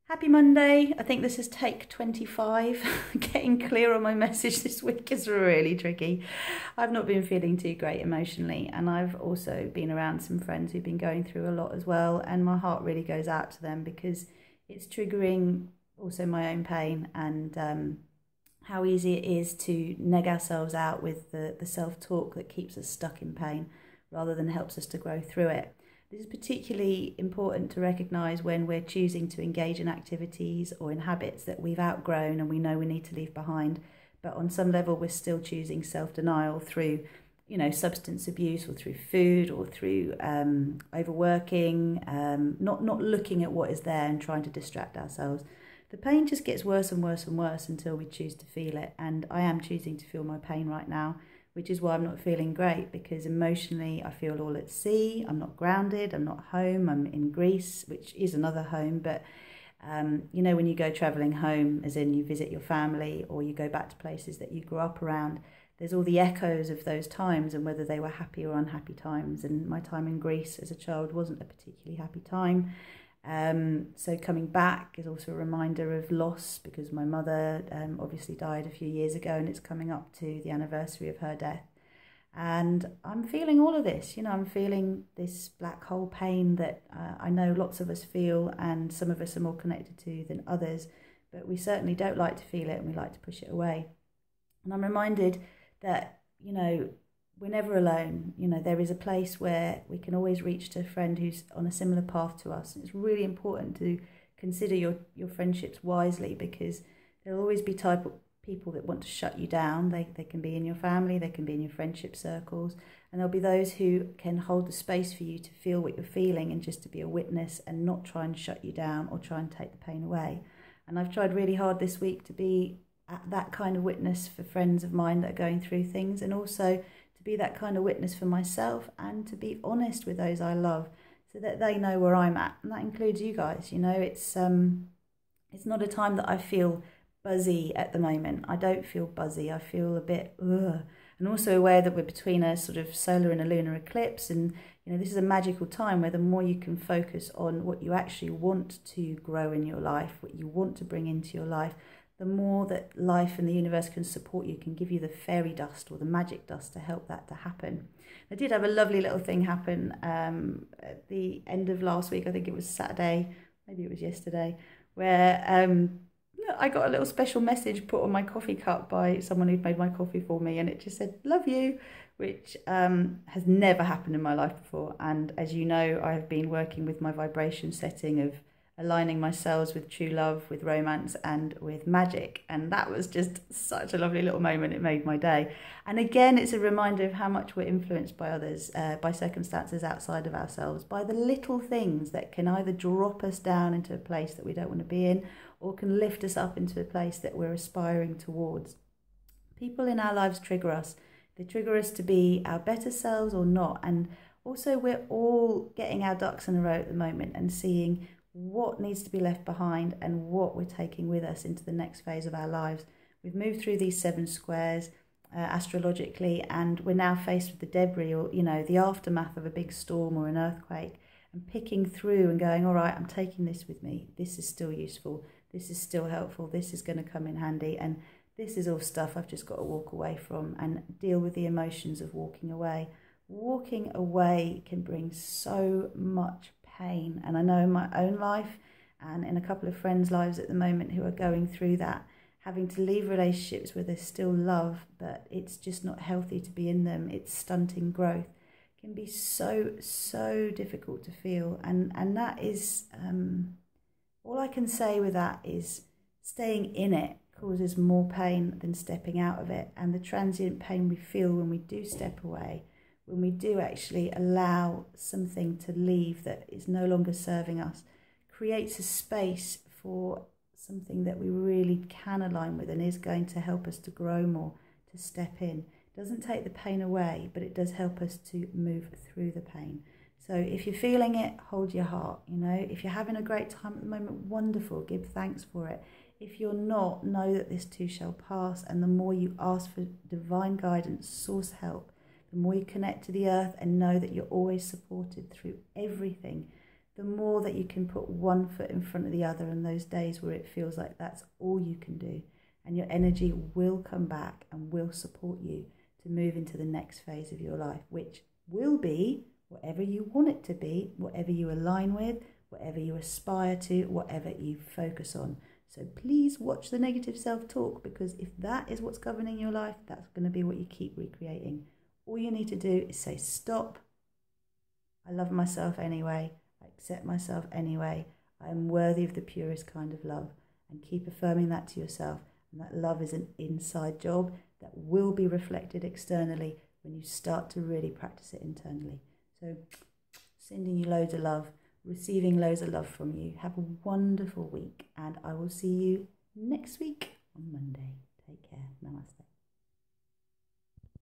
Happy Monday. I think this is take 25. Getting clear on my message this week is really tricky. I've not been feeling too great emotionally, and I've also been around some friends who've been going through a lot as well, and my heart really goes out to them because it's triggering also my own pain and how easy it is to neg ourselves out with the self-talk that keeps us stuck in pain rather than helps us to grow through it. This is particularly important to recognise when we're choosing to engage in activities or in habits that we've outgrown and we know we need to leave behind, but on some level we're still choosing self-denial through, substance abuse or through food or through overworking, not looking at what is there and trying to distract ourselves. The pain just gets worse and worse and worse until we choose to feel it, and I am choosing to feel my pain right now, which is why I'm not feeling great, because emotionally I feel all at sea. I'm not grounded, I'm not home, I'm in Greece, which is another home, but when you go travelling home, as in you visit your family or you go back to places that you grew up around, there's all the echoes of those times and whether they were happy or unhappy times. And my time in Greece as a child wasn't a particularly happy time. So coming back is also a reminder of loss, because my mother obviously died a few years ago and it's coming up to the anniversary of her death. And I'm feeling all of this, I'm feeling this black hole pain that I know lots of us feel, and some of us are more connected to than others, but we certainly don't like to feel it and we like to push it away. And I'm reminded that, we're never alone. There is a place where we can always reach to a friend who's on a similar path to us. And it's really important to consider your friendships wisely, because there'll always be type of people that want to shut you down. They can be in your family, they can be in your friendship circles, and there'll be those who can hold the space for you to feel what you're feeling and just to be a witness and not try and shut you down or try and take the pain away. And I've tried really hard this week to be that kind of witness for friends of mine that are going through things, and also to be that kind of witness for myself, and to be honest with those I love so that they know where I'm at. And that includes you guys. It's not a time that I feel buzzy at the moment. I don't feel buzzy. I feel a bit ugh. And also aware that we're between a sort of solar and a lunar eclipse, and this is a magical time where the more you can focus on what you actually want to grow in your life, what you want to bring into your life, the more that life and the universe can support you, can give you the fairy dust or the magic dust to help that to happen. I did have a lovely little thing happen at the end of last week. I think it was Saturday, maybe it was yesterday, where I got a little special message put on my coffee cup by someone who'd made my coffee for me, and it just said, "Love you," which has never happened in my life before. And as you know, I have been working with my vibration setting of aligning my cells with true love, with romance and with magic. And that was just such a lovely little moment. It made my day. And again, it's a reminder of how much we're influenced by others, by circumstances outside of ourselves, by the little things that can either drop us down into a place that we don't want to be in, or can lift us up into a place that we're aspiring towards. People in our lives trigger us. They trigger us to be our better selves or not. And also we're all getting our ducks in a row at the moment and seeing what needs to be left behind and what we're taking with us into the next phase of our lives. We've moved through these 7 squares astrologically, and we're now faced with the debris, or the aftermath of a big storm or an earthquake, and picking through and going, all right, I'm taking this with me. This is still useful. This is still helpful. This is going to come in handy. And this is all stuff I've just got to walk away from and deal with the emotions of walking away. Walking away can bring so much pain, and I know in my own life and in a couple of friends' lives at the moment who are going through that, having to leave relationships where there's still love but it's just not healthy to be in them, it's stunting growth, can be so difficult to feel. And that is all I can say with that is staying in it causes more pain than stepping out of it. And the transient pain we feel when we do step away, when we do actually allow something to leave that is no longer serving us, creates a space for something that we really can align with and is going to help us to grow more, to step in. It doesn't take the pain away, but it does help us to move through the pain. So if you're feeling it, hold your heart. If you're having a great time at the moment, wonderful, give thanks for it. If you're not, know that this too shall pass, and the more you ask for divine guidance, source help, the more you connect to the earth and know that you're always supported through everything, the more that you can put one foot in front of the other on those days where it feels like that's all you can do, and your energy will come back and will support you to move into the next phase of your life, which will be whatever you want it to be, whatever you align with, whatever you aspire to, whatever you focus on. So please watch the negative self-talk, because if that is what's governing your life, that's going to be what you keep recreating. All you need to do is say, stop. I love myself anyway. I accept myself anyway. I am worthy of the purest kind of love. And keep affirming that to yourself. And that love is an inside job that will be reflected externally when you start to really practice it internally. So sending you loads of love, receiving loads of love from you. Have a wonderful week, and I will see you next week on Monday. Take care. Namaste.